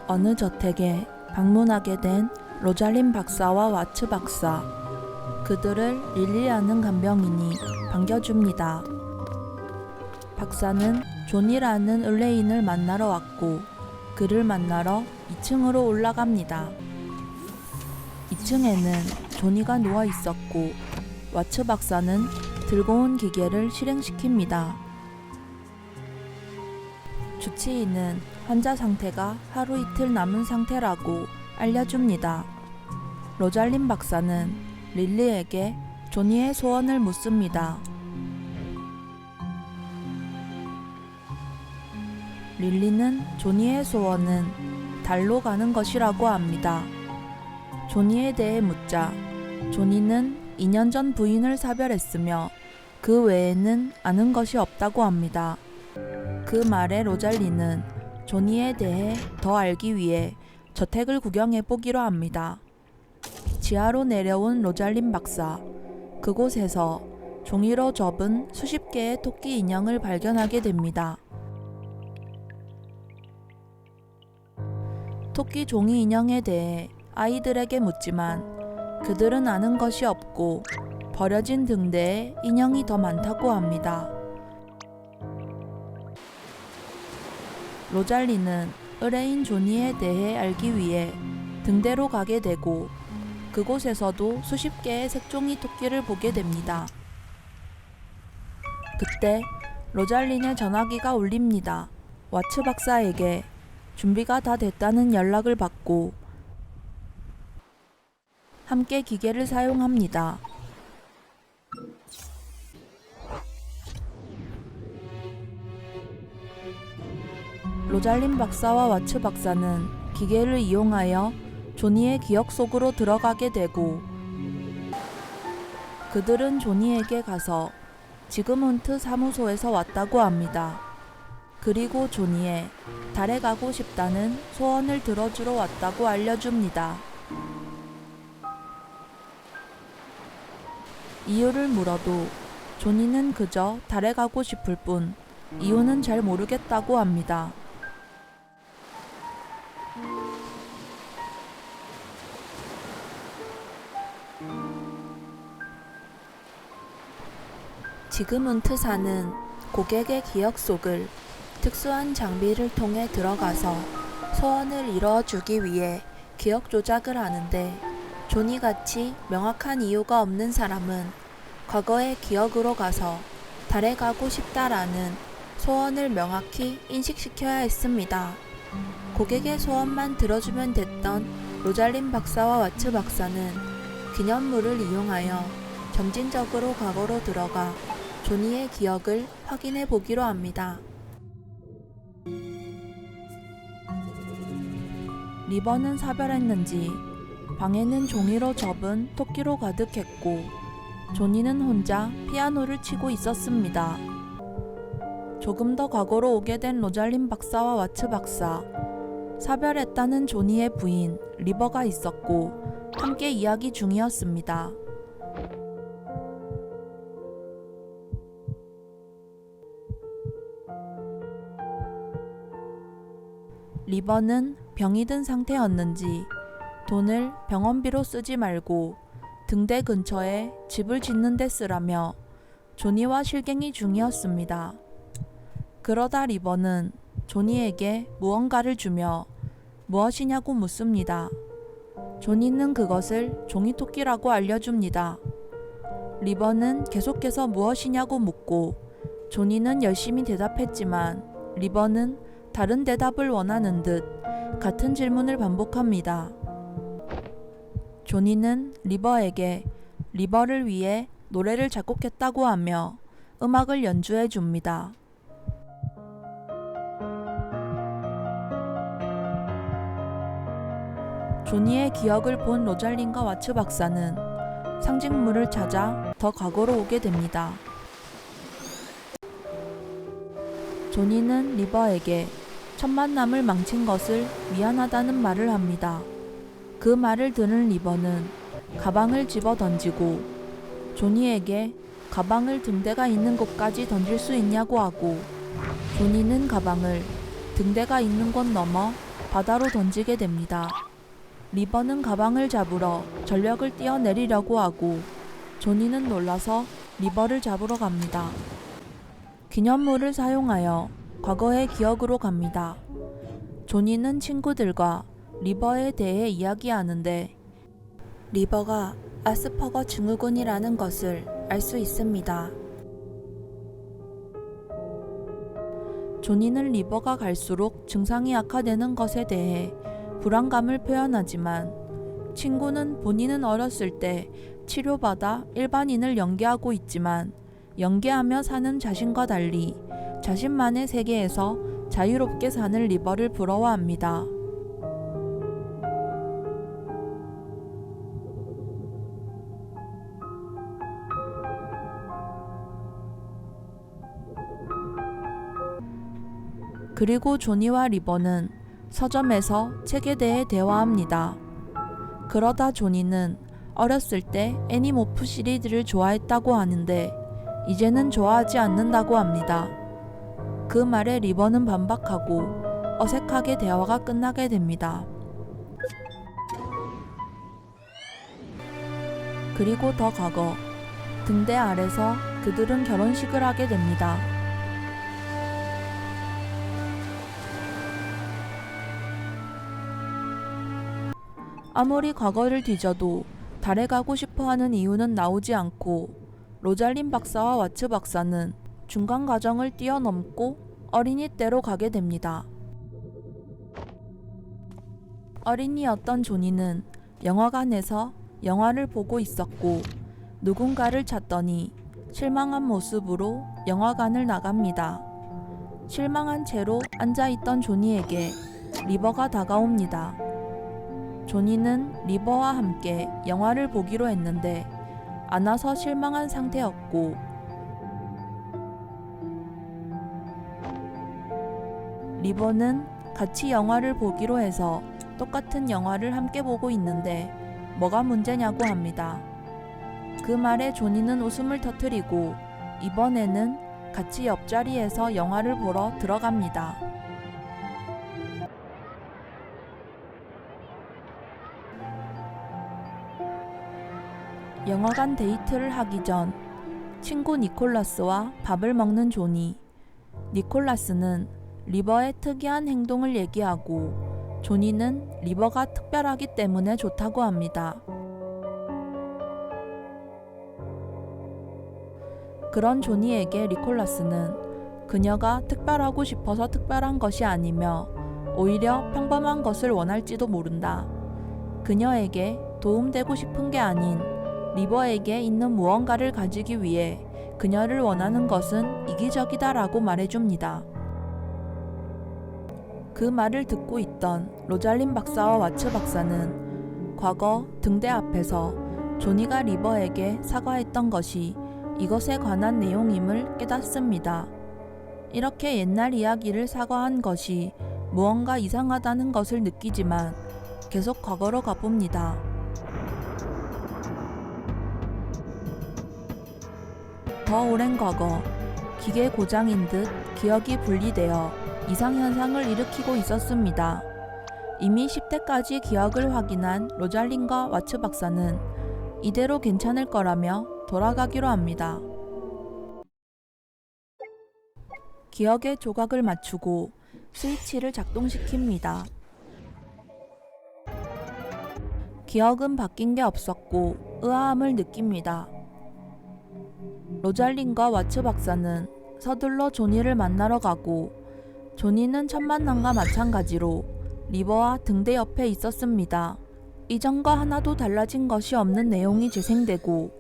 어느 저택에 방문하게 된 로잘린 박사와 와츠 박사. 그들을 릴리라는 간병인이 반겨줍니다. 박사는 존이라는 의뢰인을 만나러 왔고 그를 만나러 2층으로 올라갑니다. 2층에는 존이가 누워 있었고 와츠 박사는 들고 온 기계를 실행시킵니다. 주치의는 환자 상태가 하루 이틀 남은 상태라고 알려줍니다. 로잘린 박사는 릴리에게 존이의 소원을 묻습니다. 릴리는 존이의 소원은 달로 가는 것이라고 합니다. 존이에 대해 묻자 존이는 2년 전 부인을 사별했으며 그 외에는 아는 것이 없다고 합니다. 그 말에 로잘리는 존이에 대해 더 알기 위해 저택을 구경해 보기로 합니다. 지하로 내려온 로잘린 박사. 그곳에서 종이로 접은 수십 개의 토끼 인형을 발견하게 됩니다. 토끼 종이 인형에 대해 아이들에게 묻지만 그들은 아는 것이 없고 버려진 등대에 인형이 더 많다고 합니다. 로잘리는 의뢰인 존이에 대해 알기 위해 등대로 가게 되고 그곳에서도 수십 개의 색종이 토끼를 보게 됩니다. 그때 로잘린의 전화기가 울립니다. 와츠 박사에게 준비가 다 됐다는 연락을 받고 함께 기계를 사용합니다. 로잘린 박사와 와츠 박사는 기계를 이용하여 존이의 기억 속으로 들어가게 되고 그들은 존이에게 가서 지그문트 사무소에서 왔다고 합니다. 그리고 존이의 달에 가고 싶다는 소원을 들어주러 왔다고 알려줍니다. 이유를 물어도 존이는 그저 달에 가고 싶을 뿐 이유는 잘 모르겠다고 합니다. 지그문트사는 고객의 기억 속을 특수한 장비를 통해 들어가서 소원을 이루어주기 위해 기억 조작을 하는데 존이같이 명확한 이유가 없는 사람은 과거의 기억으로 가서 달에 가고 싶다라는 소원을 명확히 인식시켜야 했습니다. 고객의 소원만 들어주면 됐던 로잘린 박사와 와츠 박사는 기념물을 이용하여 점진적으로 과거로 들어가 존이의 기억을 확인해 보기로 합니다. 리버는 사별했는지 방에는 종이로 접은 토끼로 가득했고 존이는 혼자 피아노를 치고 있었습니다. 조금 더 과거로 오게 된 로잘린 박사와 와츠 박사. 사별했다는 존이의 부인 리버가 있었고 함께 이야기 중이었습니다. 리버는 병이 든 상태였는지 돈을 병원비로 쓰지 말고 등대 근처에 집을 짓는 데 쓰라며 존이와 실갱이 중이었습니다. 그러다 리버는 존이에게 무언가를 주며 무엇이냐고 묻습니다. 존이는 그것을 종이토끼라고 알려줍니다. 리버는 계속해서 무엇이냐고 묻고 존이는 열심히 대답했지만 리버는 다른 대답을 원하는 듯 같은 질문을 반복합니다. 존이는 리버에게 리버를 위해 노래를 작곡했다고 하며 음악을 연주해 줍니다. 존이의 기억을 본 로잘린과 와츠 박사는 상징물을 찾아 더 과거로 오게 됩니다. 존이는 리버에게 첫 만남을 망친 것을 미안하다는 말을 합니다. 그 말을 들은 리버는 가방을 집어 던지고 존이에게 가방을 등대가 있는 곳까지 던질 수 있냐고 하고 존이는 가방을 등대가 있는 곳 넘어 바다로 던지게 됩니다. 리버는 가방을 잡으러 전력을 뛰어내리려고 하고 조니는 놀라서 리버를 잡으러 갑니다. 기념물을 사용하여 과거의 기억으로 갑니다. 조니는 친구들과 리버에 대해 이야기하는데 리버가 아스퍼거 증후군이라는 것을 알 수 있습니다. 조니는 리버가 갈수록 증상이 악화되는 것에 대해 불안감을 표현하지만 친구는 본인은 어렸을 때 치료받아 일반인을 연기하고 있지만 연기하며 사는 자신과 달리 자신만의 세계에서 자유롭게 사는 리버를 부러워합니다. 그리고 조니와 리버는 서점에서 책에 대해 대화합니다. 그러다 조니는 어렸을 때 애니모프 시리즈를 좋아했다고 하는데 이제는 좋아하지 않는다고 합니다. 그 말에 리버는 반박하고 어색하게 대화가 끝나게 됩니다. 그리고 더 과거, 등대 아래서 그들은 결혼식을 하게 됩니다. 아무리 과거를 뒤져도 달에 가고 싶어하는 이유는 나오지 않고 로잘린 박사와 와츠 박사는 중간 과정을 뛰어넘고 어린이 때로 가게 됩니다. 어린이였던 조니는 영화관에서 영화를 보고 있었고 누군가를 찾더니 실망한 모습으로 영화관을 나갑니다. 실망한 채로 앉아있던 조니에게 리버가 다가옵니다. 조니는 리버와 함께 영화를 보기로 했는데 안 와서 실망한 상태였고 리버는 같이 영화를 보기로 해서 똑같은 영화를 함께 보고 있는데 뭐가 문제냐고 합니다. 그 말에 조니는 웃음을 터뜨리고 이번에는 같이 옆자리에서 영화를 보러 들어갑니다. 영화관 데이트를 하기 전 친구 니콜라스와 밥을 먹는 조니. 니콜라스는 리버의 특이한 행동을 얘기하고 조니는 리버가 특별하기 때문에 좋다고 합니다. 그런 조니에게 니콜라스는 그녀가 특별하고 싶어서 특별한 것이 아니며 오히려 평범한 것을 원할지도 모른다. 그녀에게 도움되고 싶은 게 아닌 리버에게 있는 무언가를 가지기 위해 그녀를 원하는 것은 이기적이다라고 말해줍니다. 그 말을 듣고 있던 로잘린 박사와 와츠 박사는 과거 등대 앞에서 조니가 리버에게 사과했던 것이 이것에 관한 내용임을 깨닫습니다. 이렇게 옛날 이야기를 사과한 것이 무언가 이상하다는 것을 느끼지만 계속 과거로 가봅니다. 더 오랜 과거, 기계 고장인 듯 기억이 분리되어 이상현상을 일으키고 있었습니다. 이미 10대까지 기억을 확인한 로잘린과 와츠 박사는 이대로 괜찮을 거라며 돌아가기로 합니다. 기억의 조각을 맞추고 스위치를 작동시킵니다. 기억은 바뀐 게 없었고 의아함을 느낍니다. 로잘린과 와츠 박사는 서둘러 조니를 만나러 가고 조니는 첫 만남과 마찬가지로 리버와 등대 옆에 있었습니다. 이전과 하나도 달라진 것이 없는 내용이 재생되고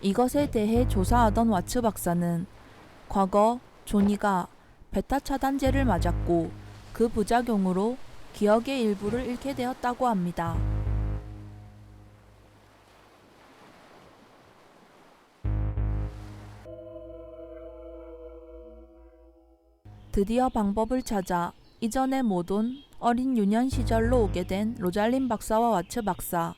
이것에 대해 조사하던 와츠 박사는 과거 조니가 베타 차단제를 맞았고 그 부작용으로 기억의 일부를 잃게 되었다고 합니다. 드디어 방법을 찾아 이전에 못 온 어린 유년 시절로 오게 된 로잘린 박사와 와츠 박사.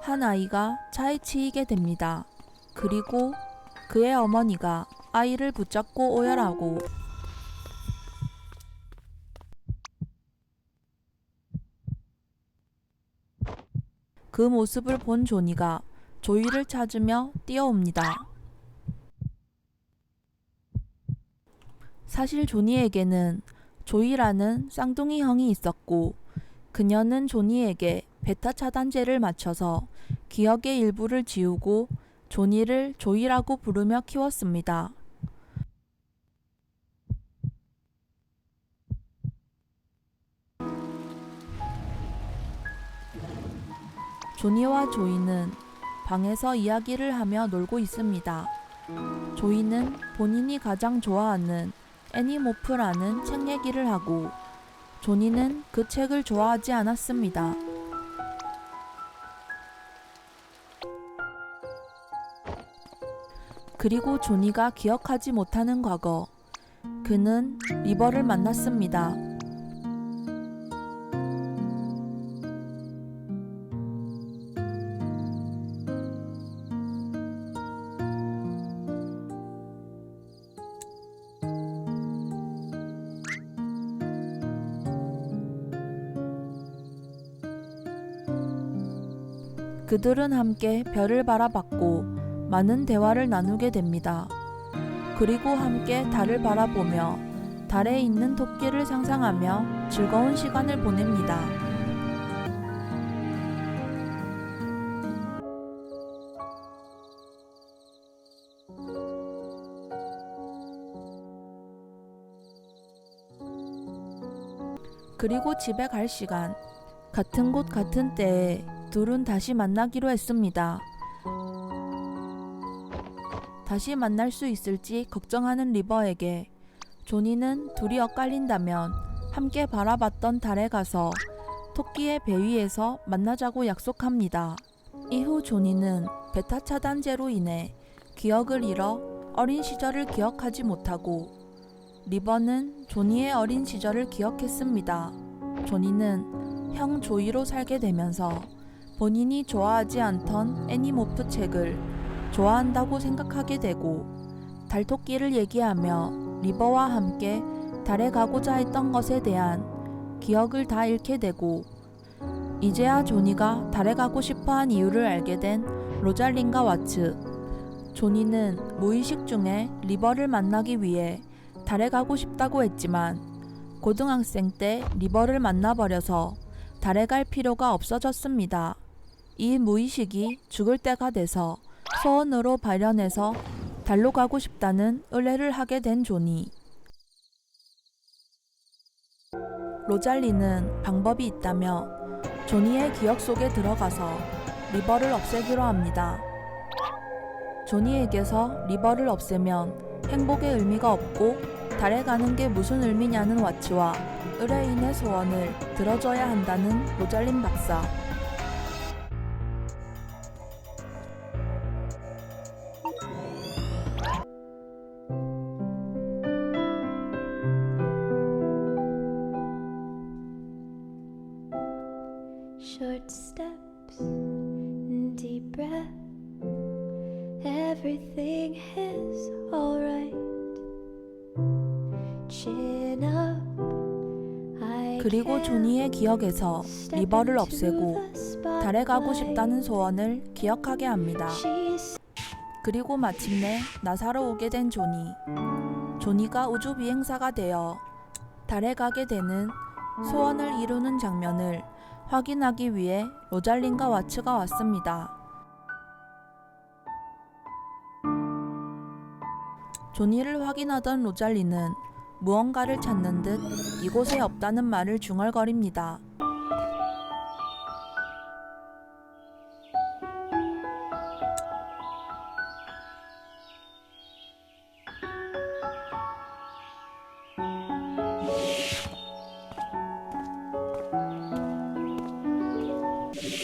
한 아이가 차에 치이게 됩니다. 그리고 그의 어머니가 아이를 붙잡고 오열하고 그 모습을 본 조니가 조이를 찾으며 뛰어옵니다. 사실 조니에게는 조이라는 쌍둥이 형이 있었고 그녀는 조니에게 베타 차단제를 맞춰서 기억의 일부를 지우고 조니를 조이라고 부르며 키웠습니다. 조니와 조이는 방에서 이야기를 하며 놀고 있습니다. 조이는 본인이 가장 좋아하는 애니모프라는 책 얘기를 하고 조니는 그 책을 좋아하지 않았습니다. 그리고 조니가 기억하지 못하는 과거, 그는 리버를 만났습니다. 그들은 함께 별을 바라봤고 많은 대화를 나누게 됩니다. 그리고 함께 달을 바라보며 달에 있는 토끼를 상상하며 즐거운 시간을 보냅니다. 그리고 집에 갈 시간, 같은 곳 같은 때에 둘은 다시 만나기로 했습니다. 다시 만날 수 있을지 걱정하는 리버에게 조니는 둘이 엇갈린다면 함께 바라봤던 달에 가서 토끼의 배 위에서 만나자고 약속합니다. 이후 조니는 베타 차단제로 인해 기억을 잃어 어린 시절을 기억하지 못하고 리버는 조니의 어린 시절을 기억했습니다. 조니는 형 조이로 살게 되면서 본인이 좋아하지 않던 애니모프 책을 좋아한다고 생각하게 되고 달토끼를 얘기하며 리버와 함께 달에 가고자 했던 것에 대한 기억을 다 잃게 되고 이제야 조니가 달에 가고 싶어한 이유를 알게 된 로잘린과 와츠. 조니는 무의식 중에 리버를 만나기 위해 달에 가고 싶다고 했지만 고등학생 때 리버를 만나버려서 달에 갈 필요가 없어졌습니다. 이 무의식이 죽을 때가 돼서 소원으로 발현해서 달로 가고 싶다는 의뢰를 하게 된 조니. 로잘리는 방법이 있다며 조니의 기억 속에 들어가서 리버를 없애기로 합니다. 조니에게서 리버를 없애면 행복의 의미가 없고 달에 가는 게 무슨 의미냐는 와츠와 의뢰인의 소원을 들어줘야 한다는 로잘린 박사. Short steps, deep breath. Everything is alright. Chin up. 그리고 조니의 기억에서 리버를 없애고 달에 가고 싶다는 소원을 기억하게 합니다. 그리고 마침내 나사로 오게 된 조니. 조니가 우주 비행사가 되어 달에 가게 되는 소원을 이루는 장면을 확인하기 위해 로잘린과 와츠가 왔습니다. 조니를 확인하던 로잘린은 무언가를 찾는 듯 이곳에 없다는 말을 중얼거립니다.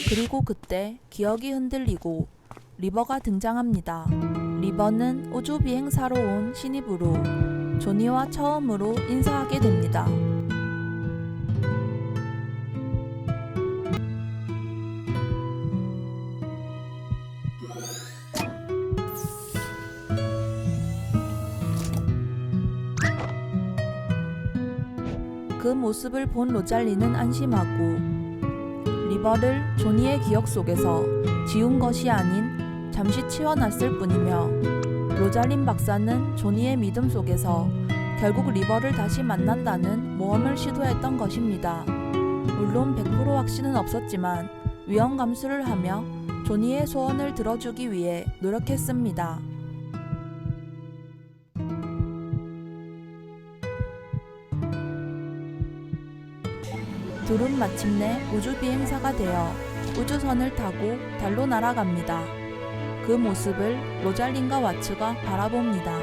그리고 그때 기억이 흔들리고 리버가 등장합니다. 리버는 우주 비행사로 온 신입으로 조니와 처음으로 인사하게 됩니다. 그 모습을 본 로잘리는 안심하고 리버를 조니의 기억 속에서 지운 것이 아닌 잠시 치워놨을 뿐이며 로잘린 박사는 조니의 믿음 속에서 결국 리버를 다시 만난다는 모험을 시도했던 것입니다. 물론 100% 확신은 없었지만 위험 감수를 하며 조니의 소원을 들어주기 위해 노력했습니다. 둘은 마침내 우주 비행사가 되어 우주선을 타고 달로 날아갑니다. 그 모습을 로잘린과 와츠가 바라봅니다.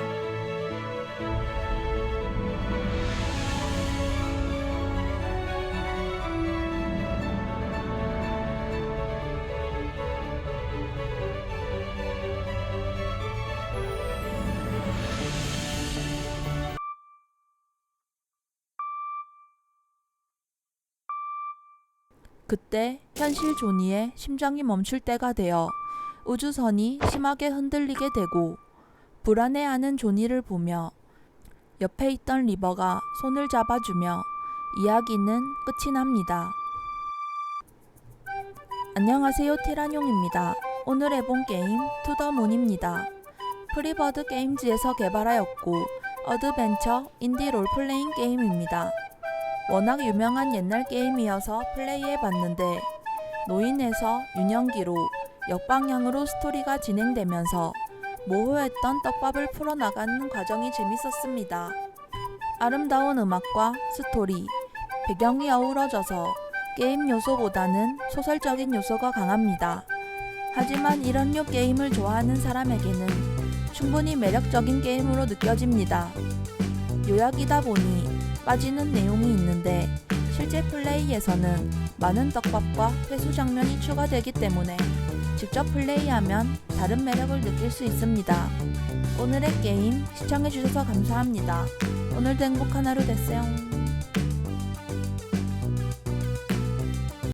그때 현실 조니의 심장이 멈출 때가 되어 우주선이 심하게 흔들리게 되고 불안해하는 조니를 보며 옆에 있던 리버가 손을 잡아주며 이야기는 끝이 납니다. 안녕하세요, 티란용입니다. 오늘 해본 게임 투더문입니다. 프리버드 게임즈에서 개발하였고 어드벤처 인디 롤플레잉 게임입니다. 워낙 유명한 옛날 게임이어서 플레이해봤는데 노인에서 유년기로 역방향으로 스토리가 진행되면서 모호했던 떡밥을 풀어나가는 과정이 재밌었습니다. 아름다운 음악과 스토리, 배경이 어우러져서 게임 요소보다는 소설적인 요소가 강합니다. 하지만 이런 류 게임을 좋아하는 사람에게는 충분히 매력적인 게임으로 느껴집니다. 요약이다 보니 빠지는 내용이 있는데 실제 플레이에서는 많은 떡밥과 회수 장면이 추가되기 때문에 직접 플레이하면 다른 매력을 느낄 수 있습니다. 오늘의 게임 시청해주셔서 감사합니다. 오늘도 행복한 하루 되세요.